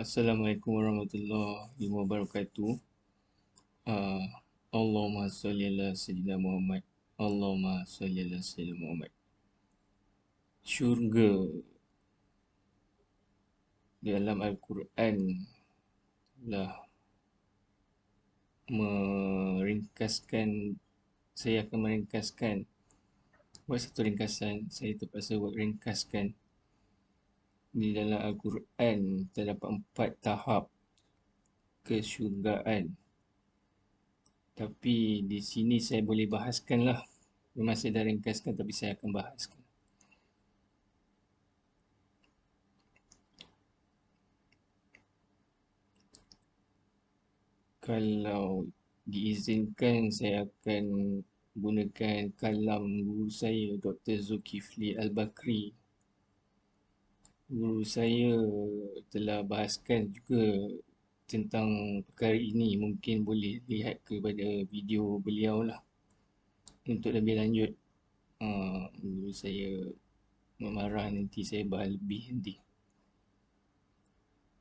Assalamualaikum warahmatullahi wabarakatuh. Uh, Allahumma salli ala Sayyidina Muhammad. Allahumma salli ala Sayyidina Muhammad. Syurga di dalam Al-Quran lah meringkaskan, saya akan meringkaskan, buat satu ringkasan, saya terpaksa buat ringkaskan. Di dalam Al-Quran terdapat 4 tahap kesyurgaan. Tapi di sini saya boleh bahaskan lah. Memang saya dah ringkaskan tapi saya akan bahaskan. Kalau diizinkan, saya akan gunakan kalam guru saya, Dr. Zulkifli Al-Bakri. Guru saya telah bahaskan juga tentang perkara ini. Mungkin boleh lihat kepada video beliau lah untuk lebih lanjut. Guru saya memarah nanti saya bahas lebih nanti.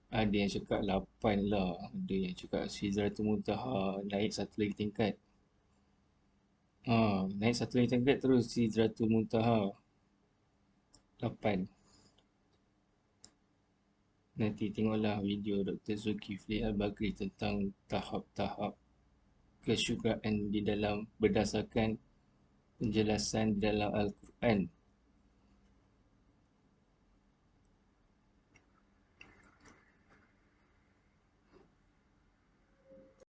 Ada yang cakap 8 lah, ada yang cakap Sidratul Muntaha naik satu lagi tingkat. Naik satu lagi tingkat terus Sidratul Muntaha 8. Nanti tengoklah video Dr. Zulkifli Al-Bakri tentang tahap-tahap kesyurgaan di dalam berdasarkan penjelasan di dalam Al-Quran.